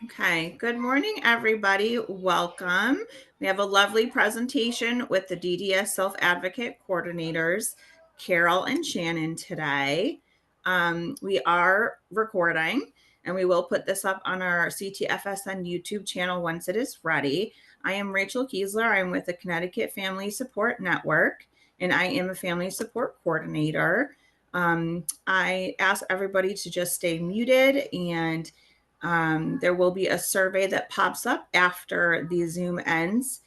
Okay, good morning, everybody. Welcome. We have a lovely presentation with the DDS Self-Advocate Coordinators, Carol and Shannon today. We are recording, and we will put this up on our CTFSN YouTube channel once it is ready. I am Rachel Keesler. I'm with the Connecticut Family Support Network, and I am a Family Support Coordinator. I ask everybody to just stay muted, and there will be a survey that pops up after the Zoom ends.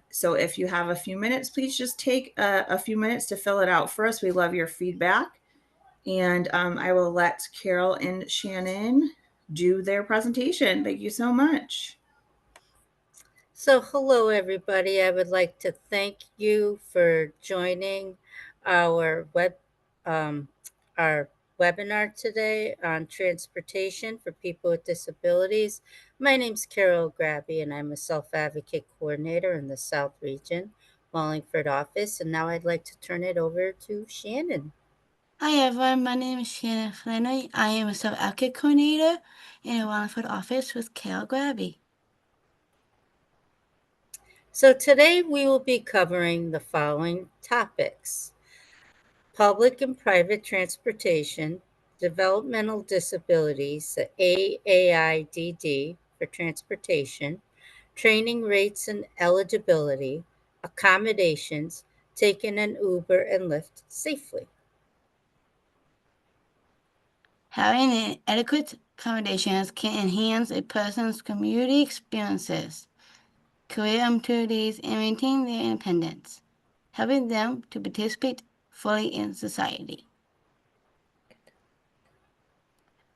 So if you have a few minutes, please just take a few minutes to fill it out for us. We love your feedback. And I will let Carol and Shannon do their presentation. Thank you so much. So, hello, everybody. I would like to thank you for joining our um, our webinar today on transportation for people with disabilities. My name is Carol Grabby, and I'm a self-advocate coordinator in the South Region, Wallingford office. And now I'd like to turn it over to Shannon. Hi everyone, my name is Shannon Flannery. I am a self-advocate coordinator in the Wallingford office with Carol Grabby. So today we will be covering the following topics: public and private transportation, developmental disabilities, the AAIDD for transportation, training rates and eligibility, accommodations, taking an Uber and Lyft safely. Having adequate accommodations can enhance a person's community experiences, career opportunities, and maintain their independence, helping them to participate fully in society.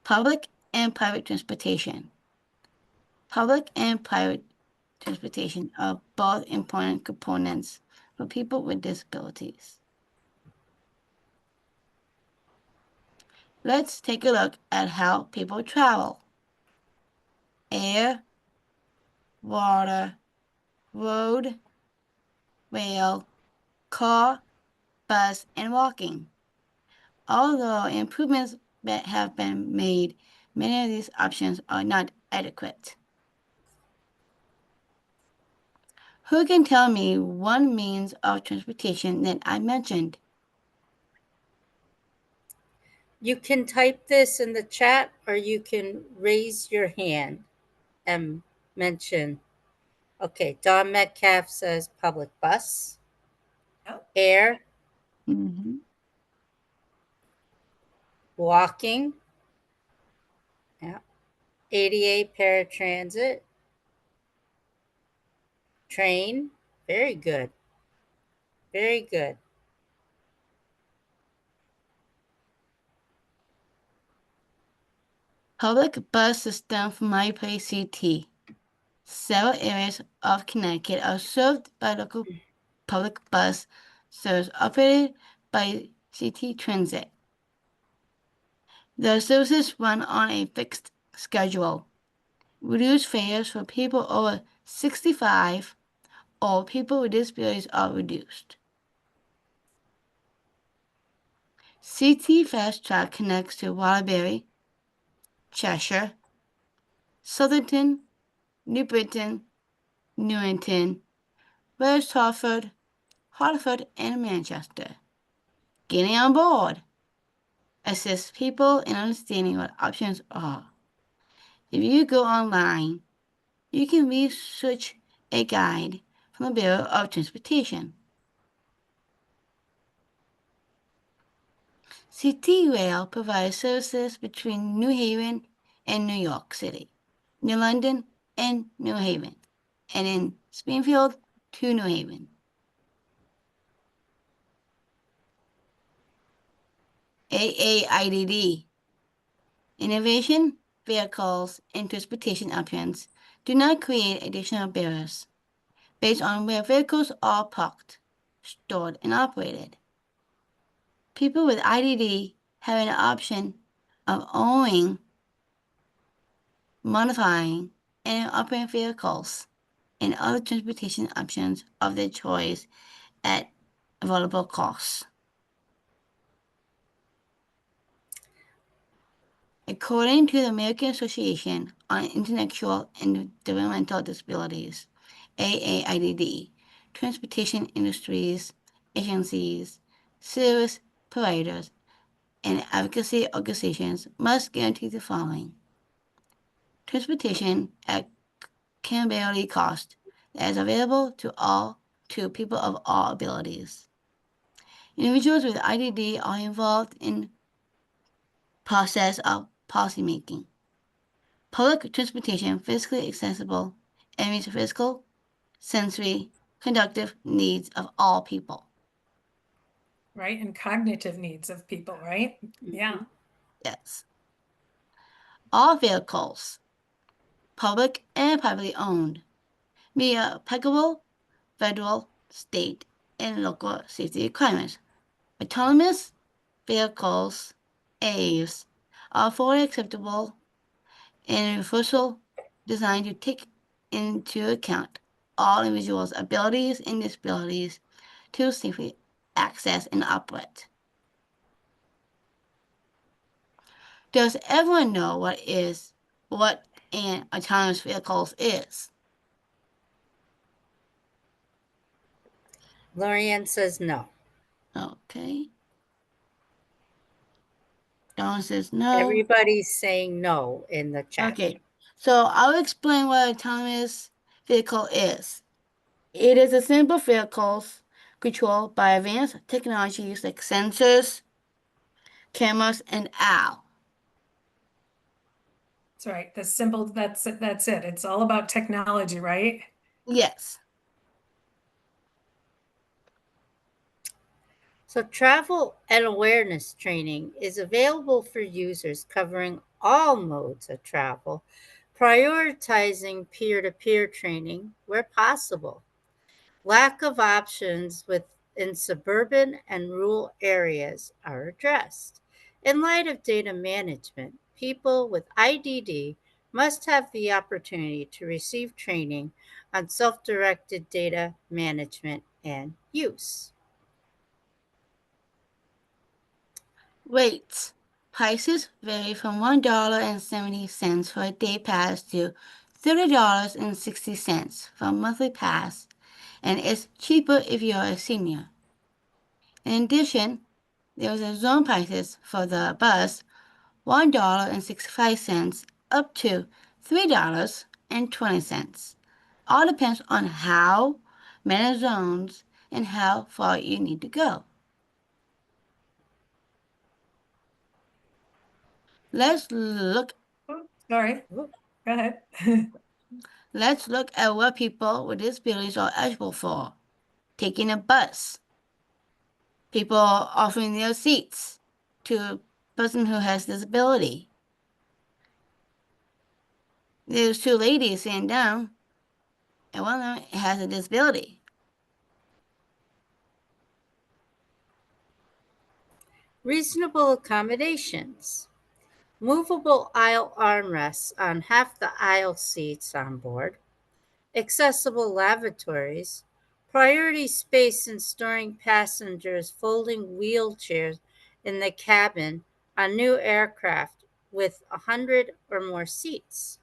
Public and private transportation. Public and private transportation are both important components for people with disabilities. Let's take a look at how people travel. Air, water, road, rail, car, bus, and walking. Although improvements that have been made, many of these options are not adequate. Who can tell me one means of transportation that I mentioned? You can type this in the chat or you can raise your hand and mention. Okay, Don Metcalf says public bus, air, walking, yeah, ADA paratransit, train. Very good. Very good. Public bus system from my place CT. Several areas of Connecticut are served by local public bus service operated by CT Transit. The services run on a fixed schedule. Reduced fares for people over 65 or people with disabilities are reduced. CT Fast Track connects to Waterbury, Cheshire, Southampton, New Britain, Newington, West Hartford, and Manchester. Getting on board assists people in understanding what options are. If you go online, you can research a guide from the Bureau of Transportation. CT Rail provides services between New Haven and New York City, New London and New Haven, and in Springfield to New Haven. AAIDD. Innovation, vehicles, and transportation options do not create additional barriers based on where vehicles are parked, stored, and operated. People with IDD have an option of owning, modifying, and operating vehicles and other transportation options of their choice at available costs. According to the American Association on Intellectual and Developmental Disabilities, AAIDD, transportation industries, agencies, service providers, and advocacy organizations must guarantee the following: transportation at comparable cost that is available to people of all abilities. Individuals with IDD are involved in process of policymaking. Public transportation physically accessible and meets physical, sensory, conductive needs of all people. Right, and cognitive needs of people, right? Yeah. Yes. All vehicles, public and privately owned, meet applicable federal, state, and local safety requirements. Autonomous vehicles, AVs, are fully acceptable and universal, designed to take into account all individuals' abilities and disabilities to safely access and operate. Does everyone know what an autonomous vehicle is? Lorianne says no. Okay. Dawn says no. Everybody's saying no in the chat. Okay. So I'll explain what autonomous vehicle is. It is a simple vehicle controlled by advanced technologies like sensors, cameras, and AI. That's right. The simple, that's it. It's all about technology, right? Yes. So travel and awareness training is available for users covering all modes of travel, prioritizing peer-to-peer training where possible. Lack of options within suburban and rural areas are addressed. In light of data management, people with IDD must have the opportunity to receive training on self-directed data management and use. Rates. Prices vary from $1.70 for a day pass to $30.60 for a monthly pass, and it's cheaper if you're a senior. In addition, there is a zone prices for the bus, $1.65 up to $3.20. All depends on how many zones and how far you need to go. Let's look Oh, sorry. Whoop. Go ahead. Let's look at what people with disabilities are eligible for. Taking a bus. People offering their seats to a person who has disability. There's two ladies sitting down, and one of them has a disability. Reasonable accommodations. Movable aisle armrests on half the aisle seats on board, accessible lavatories, priority space in storing passengers' folding wheelchairs in the cabin on new aircraft with 100 or more seats.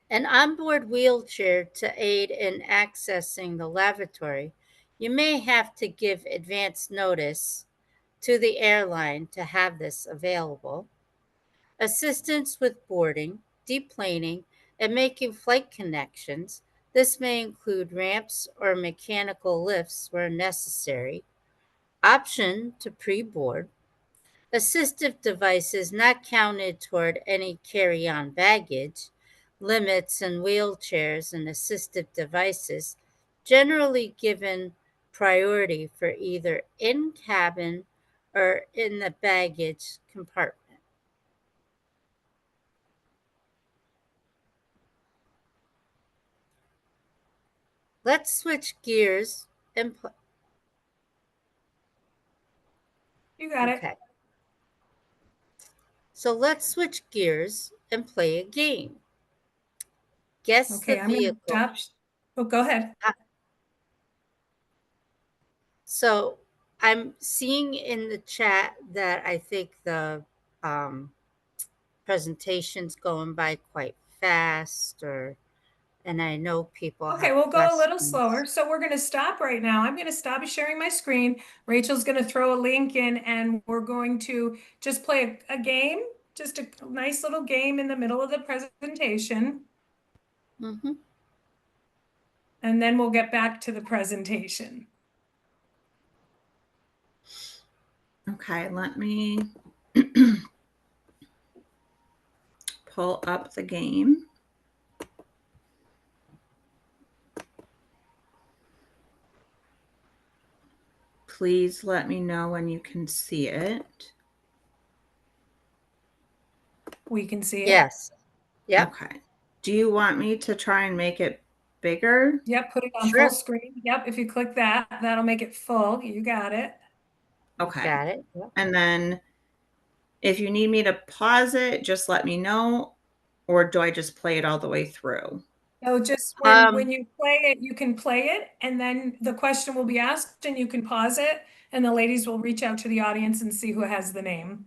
An onboard wheelchair to aid in accessing the lavatory. You may have to give advance notice to the airline to have this available. Assistance with boarding, deplaning, and making flight connections. This may include ramps or mechanical lifts where necessary. Option to pre board. Assistive devices not counted toward any carry on baggage. Limits in wheelchairs and assistive devices generally given priority for either in cabin or in the baggage compartment. Let's switch gears and You got it. okay. So let's switch gears and play a game. Guess Okay, the I'm going to vehicle. stop. Oh, go ahead. So I'm seeing in the chat that I think the presentation's going by quite fast, and I know people Okay, have we'll go a little questions. slower. So we're going to stop right now. I'm going to stop sharing my screen. Rachel's going to throw a link in and we're going to just play a game, just a nice little game in the middle of the presentation. Mm-hmm. And then we'll get back to the presentation. Okay, let me pull up the game. Please let me know when you can see it. We can see it. Yes. Yep. Okay. Do you want me to try and make it bigger? Yep, put it on Sure. full screen. Yep, if you click that, that'll make it full. You got it. Okay. Got it. Yep. And then if you need me to pause it, just let me know. Or do I just play it all the way through? So just when you play it, you can play it and then the question will be asked and you can pause it and the ladies will reach out to the audience and see who has the name,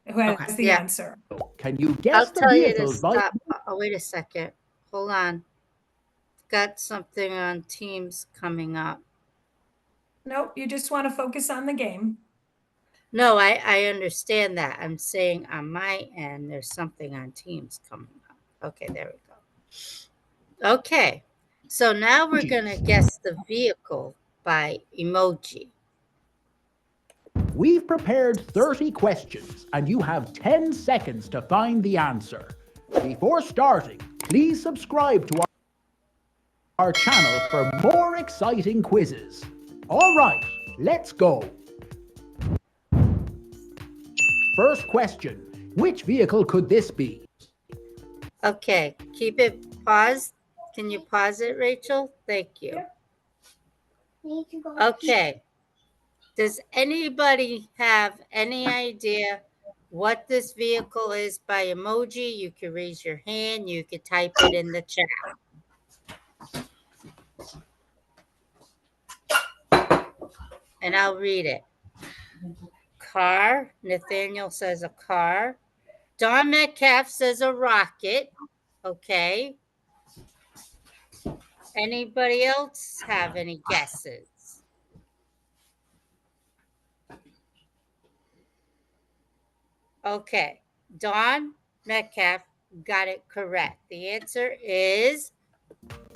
who has Okay. the Yeah. answer. Can you guess I'll the tell you to vehicles by stop. Oh, wait a second. Hold on. Got something on Teams coming up. Nope, you just want to focus on the game. No, I understand that. I'm saying on my end, there's something on Teams coming up. Okay, there we go. Okay, so now we're going to guess the vehicle by emoji. We've prepared 30 questions, and you have 10 seconds to find the answer. Before starting, please subscribe to our channel for more exciting quizzes. All right, let's go. First question, which vehicle could this be? Okay, keep it paused. Can you pause it, Rachel? Thank you. Okay. Does anybody have any idea what this vehicle is by emoji? You can raise your hand. You can type it in the chat. And I'll read it. Car. Nathaniel says a car. Don Metcalf says a rocket. Okay. Anybody else have any guesses? Okay. Don Metcalf got it correct. The answer is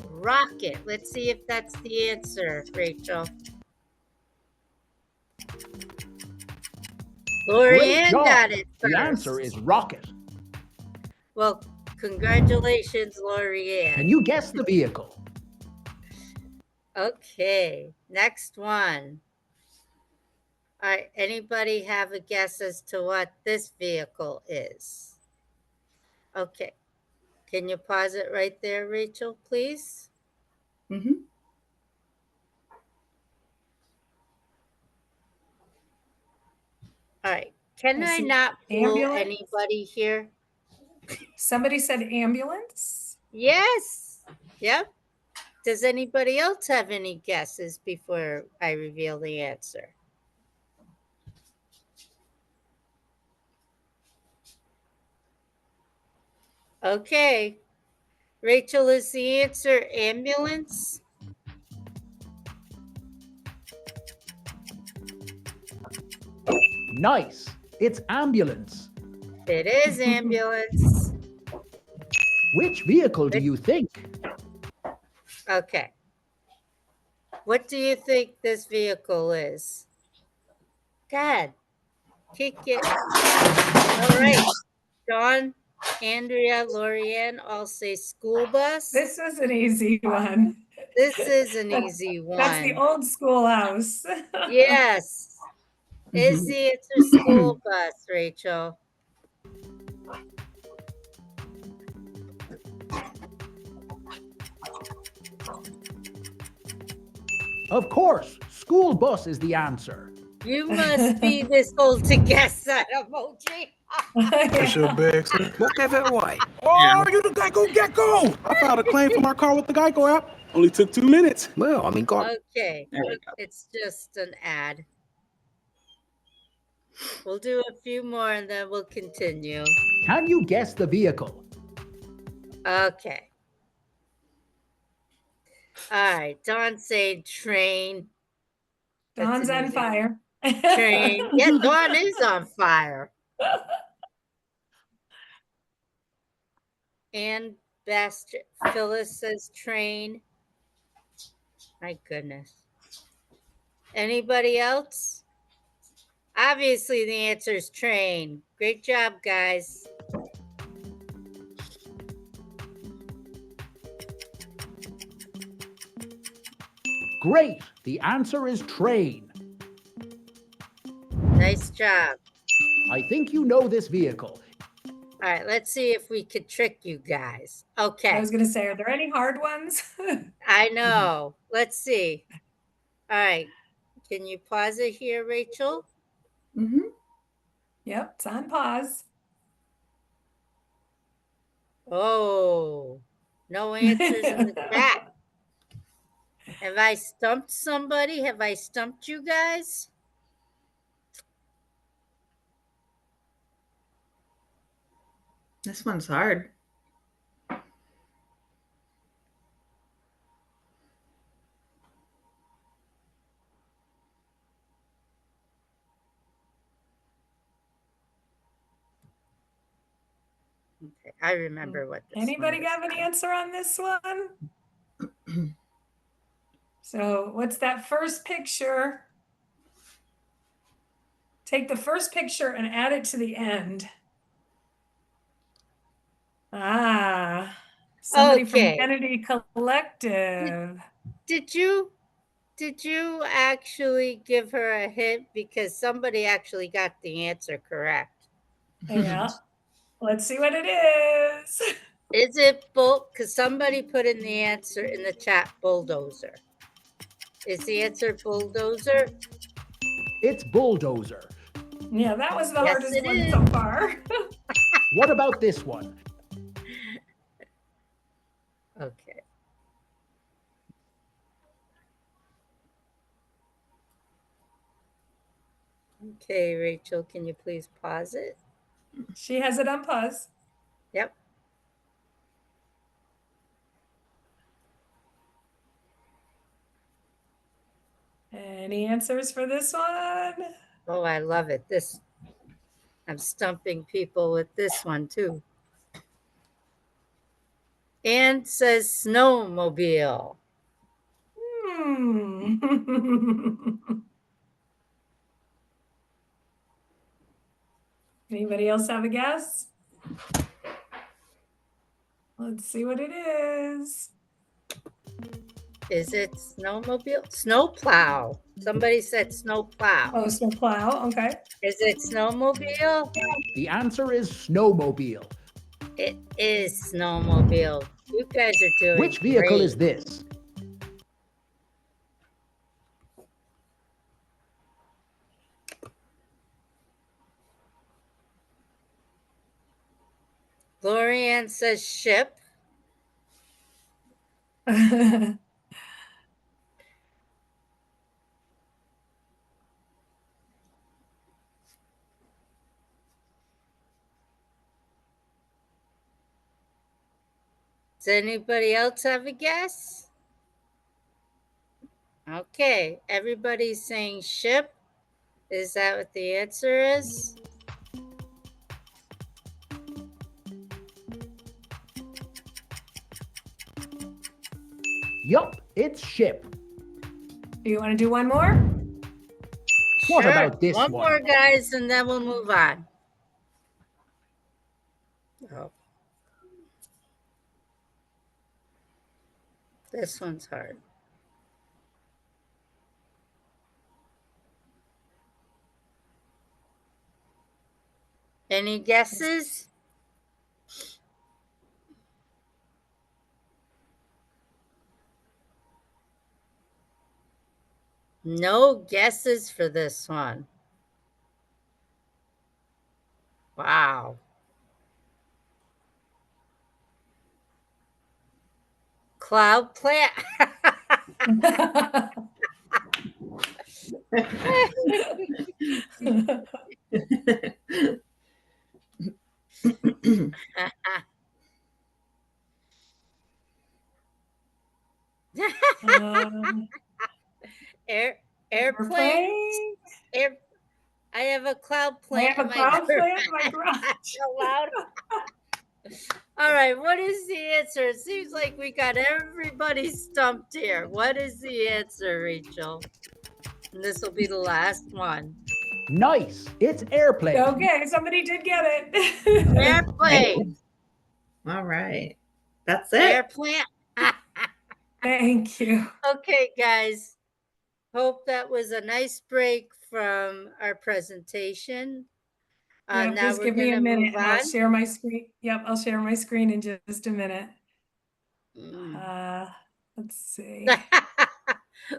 rocket. Let's see if that's the answer, Rachel. Lorianne got it first. The answer is rocket. Well, congratulations, Lorianne. Can you guess the vehicle? Okay, next one. All right, anybody have a guess as to what this vehicle is? Okay, can you pause it right there, Rachel, please? Mm-hmm. All right, can I not fool anybody here? Somebody said ambulance? Yes, yep. Does anybody else have any guesses before I reveal the answer? Okay. Rachel, is the answer ambulance? Nice. It's ambulance. It is ambulance. Which vehicle do you think? Okay. What do you think this vehicle is? God, kick it. All right. Dawn, Andrea, Lorianne all say school bus. This is an easy one. This is an easy one. That's the old schoolhouse. Yes. Is the answer school bus, Rachel? Of course, school bus is the answer. You must be this old to guess that emoji. That's your bag, sir. Okay, that way. Oh, you the Geico Gecko! I filed a claim for my car with the Geico app. Only took 2 minutes. Well, I mean, God. Okay. There we go. It's just an ad. We'll do a few more and then we'll continue. Can you guess the vehicle? Okay. All right. Dawn's saying train. Dawn's on fire. Train. Yeah, Dawn is on fire. And Bastard Phyllis says train. My goodness. Anybody else? Obviously, the answer is train. Great job, guys. Great. The answer is train. Nice job. I think you know this vehicle. All right, let's see if we could trick you guys. Okay. I was going to say, are there any hard ones? I know. Let's see. All right. Can you pause it here, Rachel? Mm-hmm. Yep, it's on pause. Oh, no answers in the chat. Have I stumped somebody? Have I stumped you guys? This one's hard. Okay, I remember what this Anybody one is. have an answer on this one? So what's that first picture? Take the first picture and add it to the end. Ah, somebody from Okay. Kennedy Collective. Did you actually give her a hint? Because somebody actually got the answer correct. Yeah. Let's see what it is. Is it because somebody put in the answer in the chat, bulldozer. Is the answer bulldozer? It's bulldozer. Yeah, that was the Yes, hardest it one is. so far. What about this one? Okay. Okay, Rachel, can you please pause it? She has it on pause. Yep. Any answers for this one? Oh, I love it. I'm stumping people with this one too. And says snowmobile. Anybody else have a guess? Let's see what it is. Is it snowmobile? Snowplow. Somebody said snowplow. Oh, snowplow. Okay. Is it snowmobile? The answer is snowmobile. It is snowmobile. You guys are doing Which vehicle great. is this? Glorianne says ship. Does anybody else have a guess? Okay, everybody's saying ship. Is that what the answer is? Yup, it's ship. Do you want to do one more? What Sure. about this one more, guys, and then we'll move on. Oh. This one's hard. Any guesses? No guesses for this one. Wow. Cloud plant. I have a cloud I plant have in a my cloud garage. plant in my garage. So loud. All right, what is the answer? It seems like we got everybody stumped here. What is the answer, Rachel? And this will be the last one. Nice. It's airplane. Okay, somebody did get it. Airplane. All right. That's it. Airplane. Thank you. Okay, guys. Hope that was a nice break from our presentation. Yeah, Now just we're give me going a to minute move and I'll on. share my screen. Yep, I'll share my screen in just a minute. Mm. Let's see.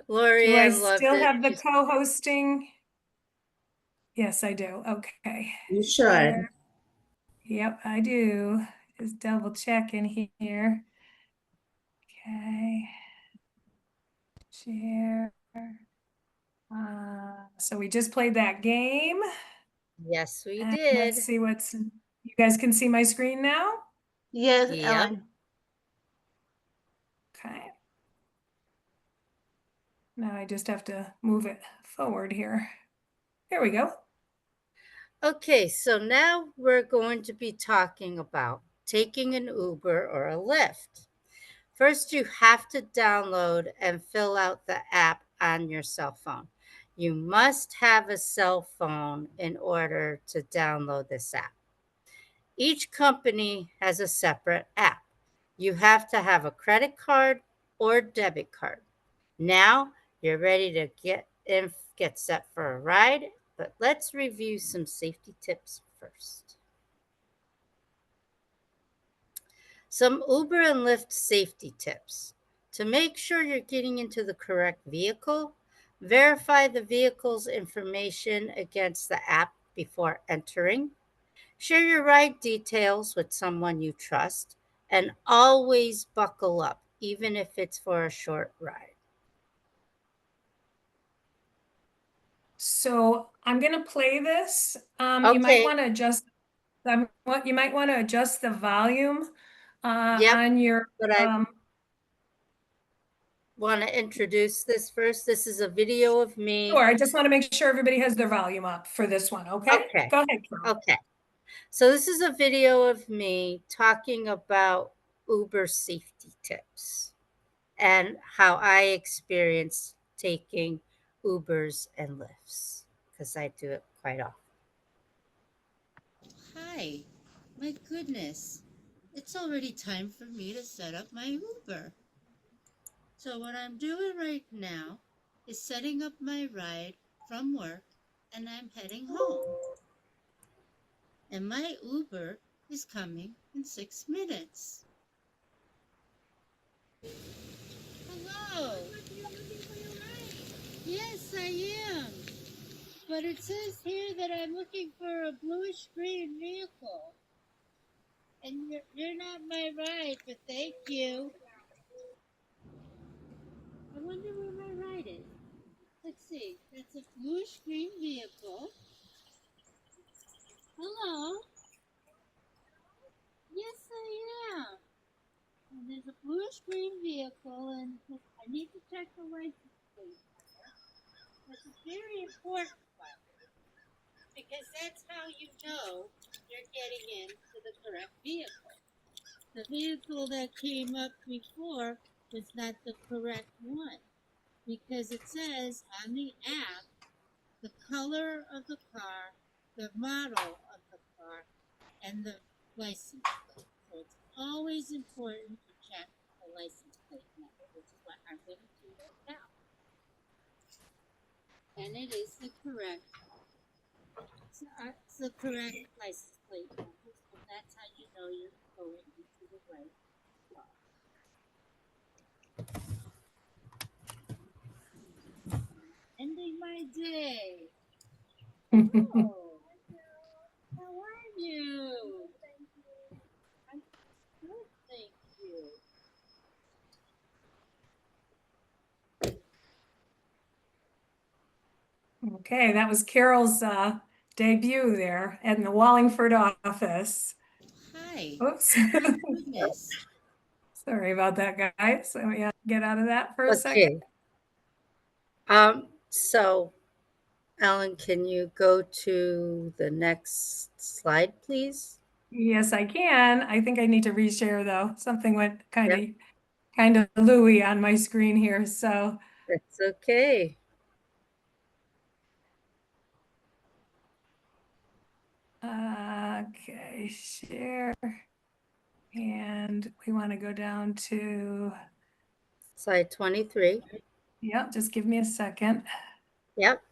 Lori Do I Ann loved still it. have the co-hosting? Yes, I do. Okay. You should. Yep, I do. Just double checking here. Okay. Share. So we just played that game. Yes, we And did. let's see you guys can see my screen now? Yes, Yep. Ellen. Okay. Now I just have to move it forward here. Here we go. Okay, so now we're going to be talking about taking an Uber or a Lyft. First, you have to download and fill out the app on your cell phone. You must have a cell phone in order to download this app. Each company has a separate app. You have to have a credit card or debit card. Now you're ready to get set for a ride, but let's review some safety tips first. Some Uber and Lyft safety tips. To make sure you're getting into the correct vehicle, verify the vehicle's information against the app before entering. Share your ride details with someone you trust, and always buckle up, even if it's for a short ride. So I'm gonna play this. You Okay. might want to adjust. You might want to adjust the volume Yep. on your. But I want to introduce this first. This is a video of me. Sure. I just want to make sure everybody has their volume up for this one. Okay. Okay. Go ahead, Carol. Okay. So this is a video of me talking about Uber safety tips and how I experience taking Ubers and Lyfts, because I do it quite often. Hi, my goodness. It's already time for me to set up my Uber. So what I'm doing right now is setting up my ride from work and I'm heading home. And my Uber is coming in 6 minutes. Hello. Yes, I am. But it says here that I'm looking for a bluish green vehicle. And you're not my ride, but thank you. I wonder where my ride is. Let's see. That's a bluish green vehicle. Hello. Yes, I am. And there's a bluish green vehicle, and I need to check the license plate. That's a very important one because that's how you know you're getting into the correct vehicle. The vehicle that came up before was not the correct one because it says on the app the color of the car, the model of the car, and the license plate. So it's always important to check the license plate number, which is what I'm going to do right now. And it is the correct, it's the correct license plate number, so that's how you know you're going into the right car. Ending my day. Oh, how are you? I'm good, thank you. Okay, that was Carol's debut there in the Wallingford office. Hi. Oops. My goodness. Sorry about that, guys. Let me get out of that for a second. So Ellen, can you go to the next slide, please? Yes, I can. I think I need to reshare though. Something went Yep, kind of Louie on my screen here. So, that's okay. okay, share. And we want to go down to, Slide 23. yep, just give me a second. Yep.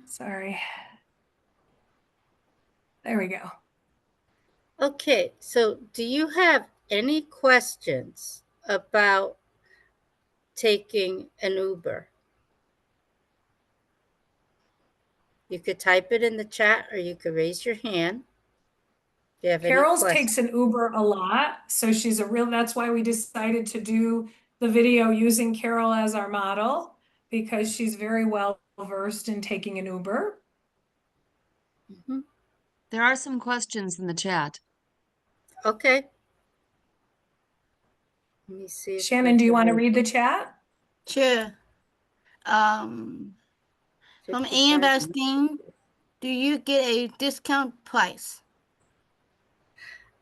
Sorry. There we go. Okay, so do you have any questions about taking an Uber? You could type it in the chat or you could raise your hand if you have any Carol's questions. takes an Uber a lot. So she's that's why we decided to do the video using Carol as our model, because she's very well versed in taking an Uber. Mhm. There are some questions in the chat. Okay. Let me see if I Shannon, do you can want to read read the chat? Sure. From 55 investing, minutes. do you get a discount price?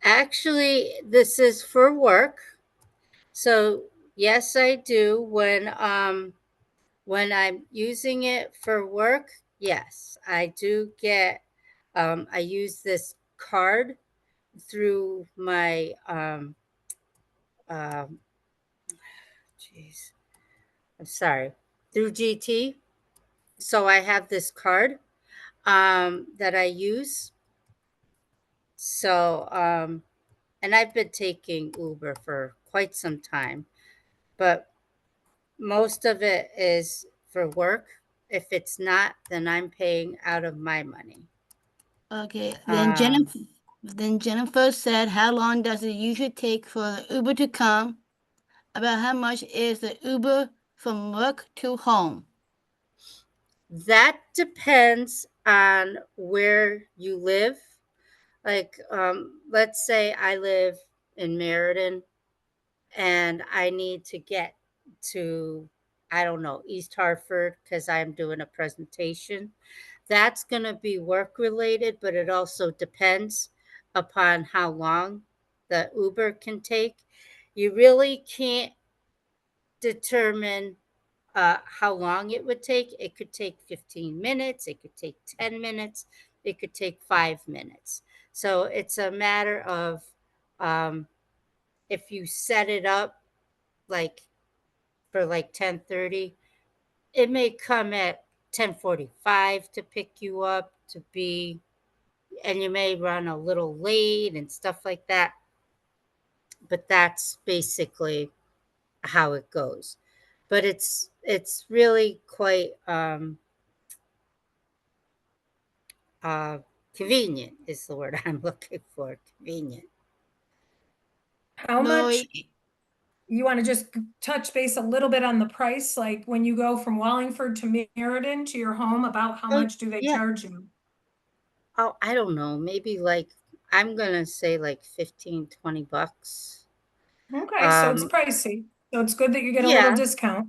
Actually, this is for work. So yes, I do. When I'm using it for work, yes, I do get I use this card through my um geez, I'm sorry, through GT. So I have this card that I use. So and I've been taking Uber for quite some time, but most of it is for work. If it's not, then I'm paying out of my money. Okay. Um, Then Jennifer said, how long does it usually take for the Uber to come? About how much is the Uber from work to home? that depends on where you live. Like, let's say I live in Meriden and I need to get to, I don't know, East Hartford because I'm doing a presentation. That's going to be work related, but it also depends upon how long the Uber can take. You really can't determine how long it would take. It could take 15 minutes, it could take 10 minutes, it could take 5 minutes. So it's a matter of um, if you set it up like for like 10:30, it may come at 10:45 to pick you up to be, and you may run a little late and stuff like that. But that's basically how it goes. But it's really quite uh, convenient is the word I'm looking for. Convenient. How much, Lori, you want to just touch base a little bit on the price? Like when you go from Wallingford to Meriden to your home, about how Oh much do they yeah. charge you? Oh, I don't know. Maybe like I'm gonna say like 15-20 bucks. Okay, so it's Um, pricey. So it's good that you get a little yeah, discount.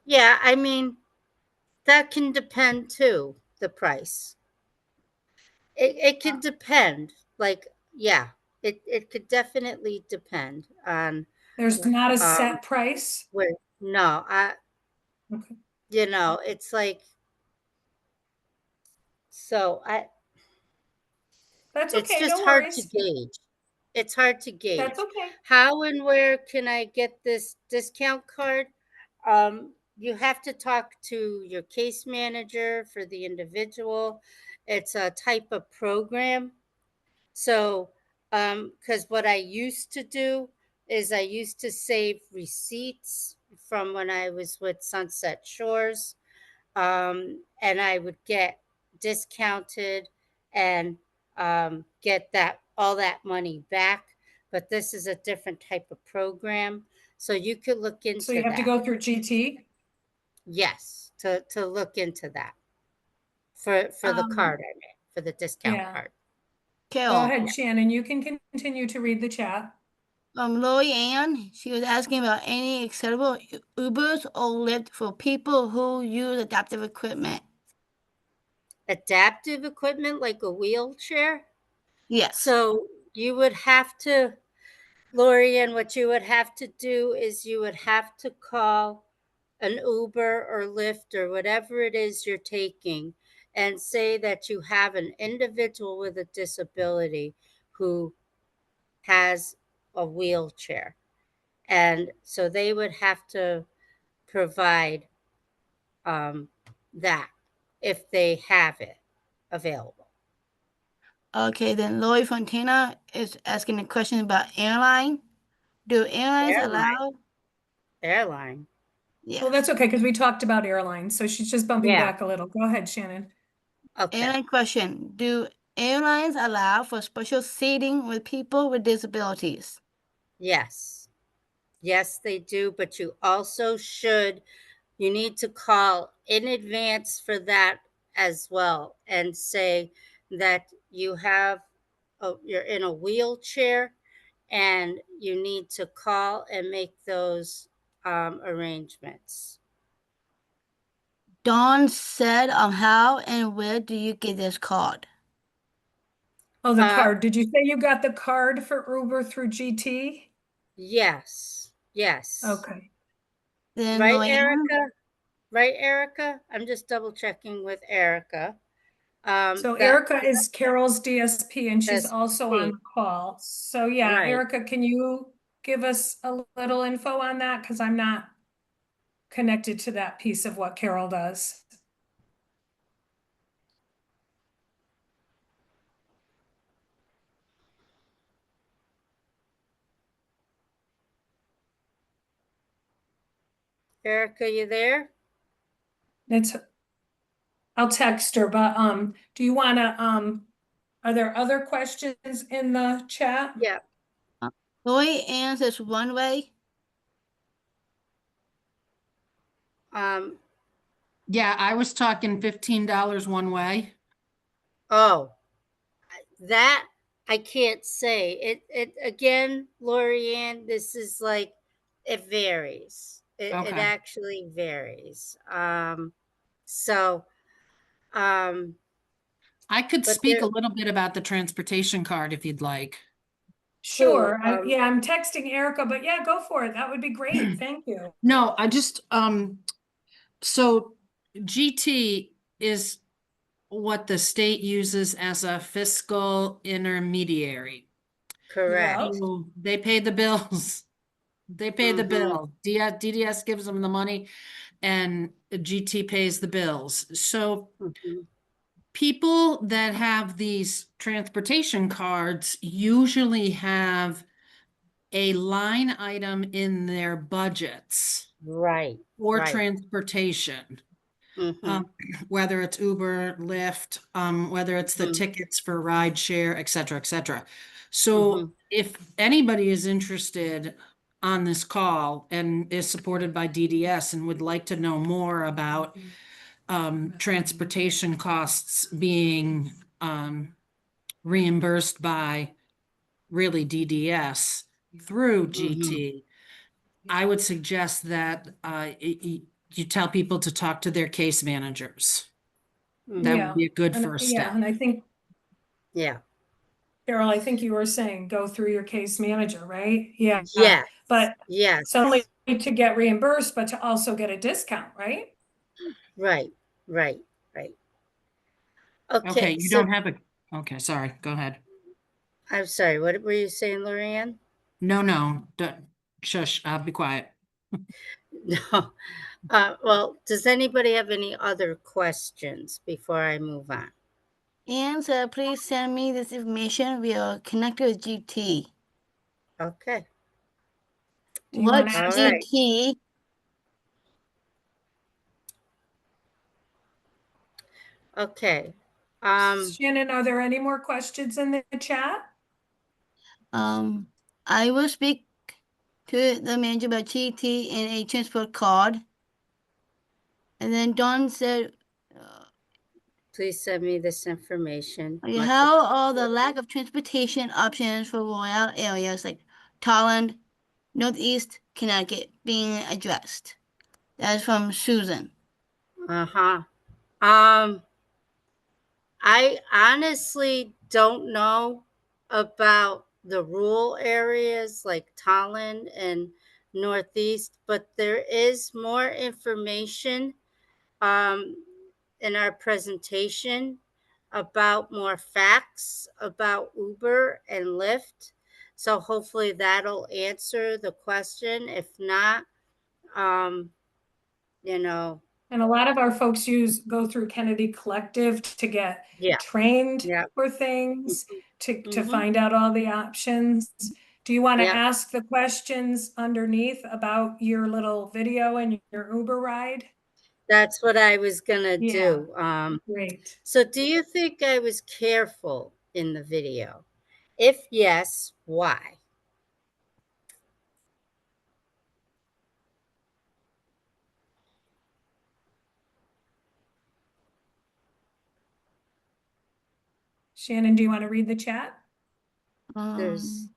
yeah. I mean, that can depend too. The price. It can depend. Like, yeah, it could definitely depend on There's not a um set price. where. No, Okay. it's like so. That's It's okay, just no hard to worries. gauge. It's hard to That's gauge. okay. How and where can I get this discount card? You have to talk to your case manager for the individual. It's a type of program. So, because what I used to do is I used to save receipts from when I was with Sunset Shores, and I would get discounted and get that all that money back. But this is a different type of program, so you could look So you into have to that. go through GT. Yes, to look into that for the um, card I mean, for the discount Yeah. card. Carol. Go ahead, Shannon. You can continue to read the chat. Lori Ann, she was asking about any acceptable Ubers or Lyft for people who use adaptive equipment. Adaptive equipment like a wheelchair? Yes. So you would have to, Lorianne, what you would have to do is you would have to call an Uber or Lyft or whatever it is you're taking and say that you have an individual with a disability who has a wheelchair. And so they would have to provide that if they have it available. Okay, then Lori Fontana is asking a question about airline. Do airlines allow? Airline. Yes. Well, that's okay because we talked about airlines. So she's just bumping Yeah. back a little. Go ahead, Shannon. Okay. Airline question. Do airlines allow for special seating with people with disabilities? Yes. Yes, they do. But you also you need to call in advance for that as well and say that you're in a wheelchair and you need to call and make those arrangements. Dawn said, how and where do you get this card? Oh, the card. Did you say you got the card for Uber through GT? Yes. Yes. Okay. Then Right, Lorianne? Erica? Right, Erica? I'm just double checking with Erica. So Erica is Carol's DSP and she's also on DSP. the call. So yeah, Right. Erica, can you give us a little info on that? Because I'm not connected to that piece of what Carol does. Erica, you there? I'll text her, but do you want to are there other questions in the chat? Yeah. Lorianne says one way. Yeah, I was talking $15 one way. Oh, that I can't say. It again, Lorianne, this is like it varies. It actually varies. So I could speak a little bit about the transportation card if you'd like. Sure. Yeah, I'm texting Erica, but yeah, go for it. That would be great. Thank you. No, I just so GT is what the state uses as a fiscal intermediary. Correct. So they pay the bills. They pay the bill. DDS gives them the money and GT pays the bills. So people that have these transportation cards usually have a line item in their budgets. Right. For transportation. Whether it's Uber, Lyft, whether it's the tickets for ride share, et cetera, et cetera. So if anybody is interested on this call and is supported by DDS and would like to know more about transportation costs being reimbursed by really DDS through GT, I would suggest that you tell people to talk to their case managers. That would be a good first step. Yeah, and I think, yeah, Carol, I think you were saying go through your case manager, right? Yeah. Yes. But yes. so only to get reimbursed, but to also get a discount, right? Right. Right. Right. Okay, you don't have a, okay, sorry, go ahead. I'm sorry, what were you saying, Lorianne? No, shush, I'll be quiet. No. Well, does anybody have any other questions before I move on? And so please send me this information. We are connected with GT. Okay. What's GT? Okay. Shannon, are there any more questions in the chat? I will speak to the manager about GT and a transport card. And then Dawn said, Please send me this information. Okay, Much how are the lack of transportation options for rural areas like Tolland, Northeast Connecticut being addressed? That is from Susan. Uh-huh. Um, I honestly don't know about the rural areas like Tolland and Northeast, but there is more information um, in our presentation about more facts about Uber and Lyft. So hopefully that'll answer the question. If not, um, you know, And a lot of our folks go through Kennedy Collective to get yeah, trained yeah. for things, to Mhm. find out all the options. Do you want to Yeah. ask the questions underneath about your little video and your Uber ride? That's what I was gonna Yeah. do. Great. So do you think I was careful in the video? If yes, why? Shannon, do you want to read the chat? There's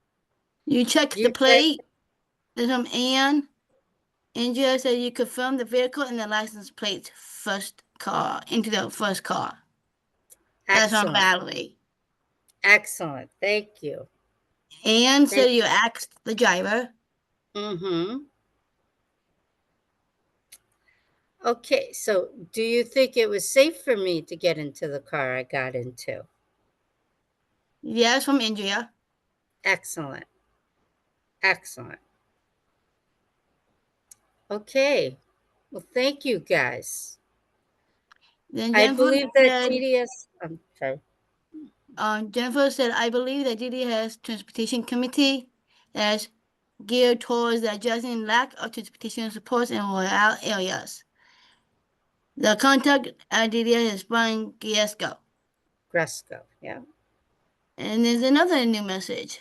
You checked the you plate. There's from Ann. Andrea said you confirmed the vehicle and the license plate into the first car. That's from excellent. Valerie. Excellent. Thank you. Ann said Thank you asked the driver. Mm-hmm. Okay, so do you think it was safe for me to get into the car I got into? Yes, from Andrea. Excellent. Excellent. Okay. Well, thank you guys. Then I Jennifer believe that said, TDS, I'm sorry. Jennifer said, I believe that DDS Transportation Committee is geared towards addressing lack of transportation supports in rural areas. The contact at DDS is Brian Giesco. Gresco, yeah. And there's another new message.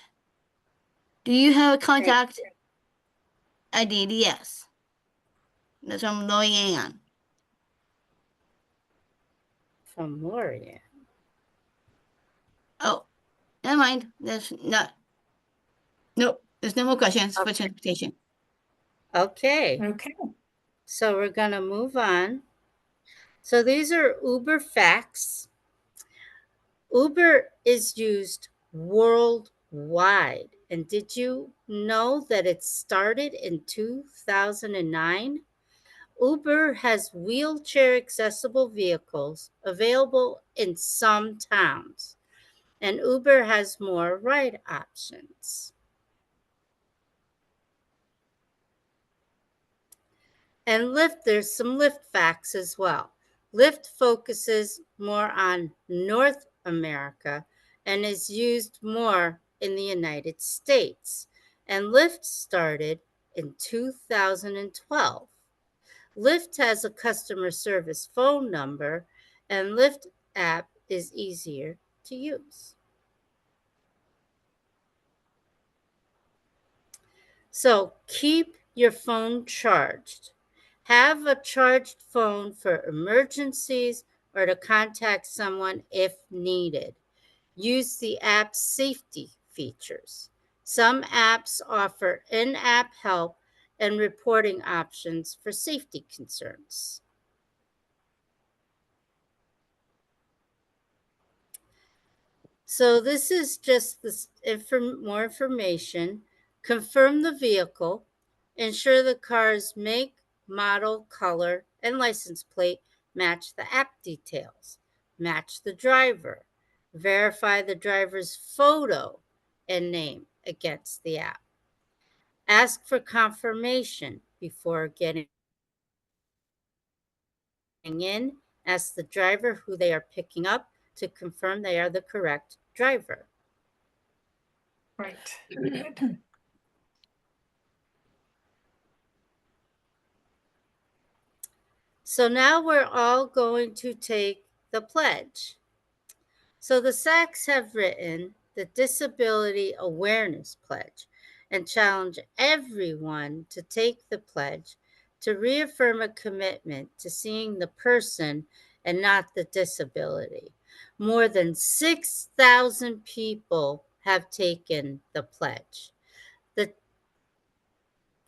Do you have a contact at DDS? That's from Lori Ann. From Lori. Oh, never mind. Nope. There's no more questions for Okay. transportation. Okay. Okay. So we're going to move on. So these are Uber facts. Uber is used worldwide. And did you know that it started in 2009? Uber has wheelchair accessible vehicles available in some towns, and Uber has more ride options. And Lyft, there's some Lyft facts as well. Lyft focuses more on North America and is used more in the United States. And Lyft started in 2012. Lyft has a customer service phone number, and Lyft app is easier to use. So keep your phone charged. Have a charged phone for emergencies or to contact someone if needed. Use the app's safety features. Some apps offer in-app help and reporting options for safety concerns. So this is just this more information. Confirm the vehicle. Ensure the car's make, model, color, and license plate match the app details. Match the driver. Verify the driver's photo and name against the app. Ask for confirmation before getting in. Ask the driver who they are picking up to confirm they are the correct driver. Right. Good. So now we're all going to take the pledge. So the SACs have written the Disability Awareness Pledge and challenge everyone to take the pledge to reaffirm a commitment to seeing the person and not the disability. More than 6,000 people have taken the pledge.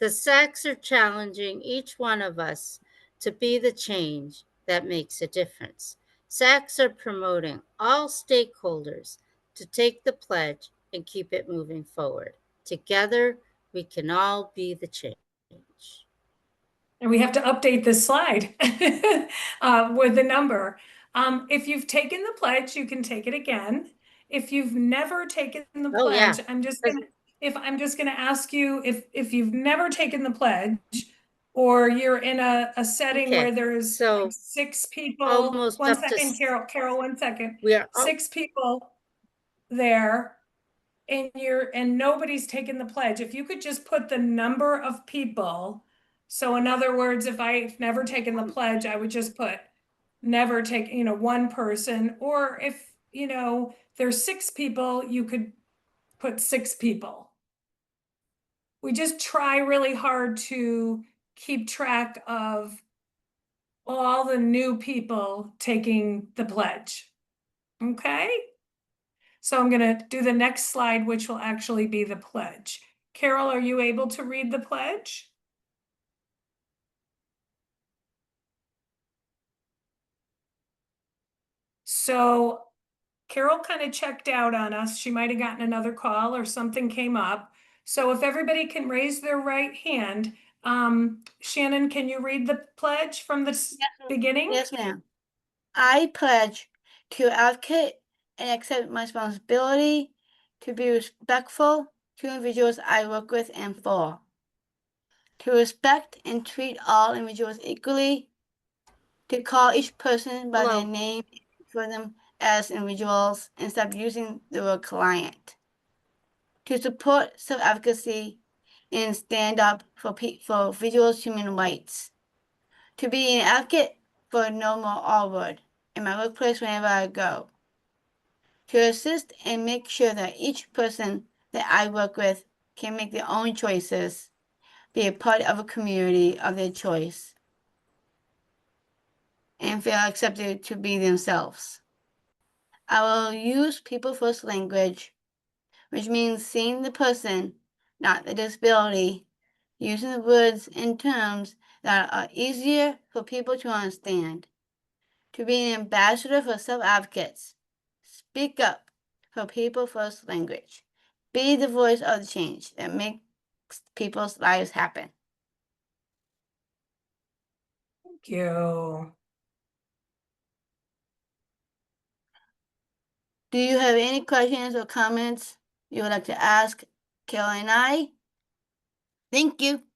The SACs are challenging each one of us to be the change that makes a difference. SACs are promoting all stakeholders to take the pledge and keep it moving forward. Together, we can all be the change. And we have to update this slide with the number. If you've taken the pledge, you can take it again. If you've never taken the Oh, yeah. pledge, I'm just gonna ask you if you've never taken the pledge, or you're in a setting Okay, where there's so like 6 people. almost One up to second, Carol, 1 second. we are 6 people there, and nobody's taken the pledge. If you could just put the number of people. So in other words, if I've never taken the pledge, I would just put never take, 1 person. Or if, there's 6 people, you could put 6 people. We just try really hard to keep track of all the new people taking the pledge. Okay? So I'm going to do the next slide, which will actually be the pledge. Carol, are you able to read the pledge? So Carol kind of checked out on us. She might have gotten another call or something came up. So if everybody can raise their right hand, Shannon, can you read the pledge from the beginning? Yes, ma'am. I pledge to advocate and accept my responsibility to be respectful to individuals I work with and for, to respect and treat all individuals equally, to call each person by their name for them as individuals and stop using the word client, to support self-advocacy and stand up for individuals' human rights, to be an advocate for no more R word in my workplace whenever I go, to assist and make sure that each person that I work with can make their own choices, be a part of a community of their choice, and feel accepted to be themselves. I will use people first language, which means seeing the person, not the disability, using the words and terms that are easier for people to understand, to be an ambassador for self-advocates. Speak up for people first language. Be the voice of the change that makes people's lives happen. Thank you. Do you have any questions or comments you would like to ask Carol and I? Thank you.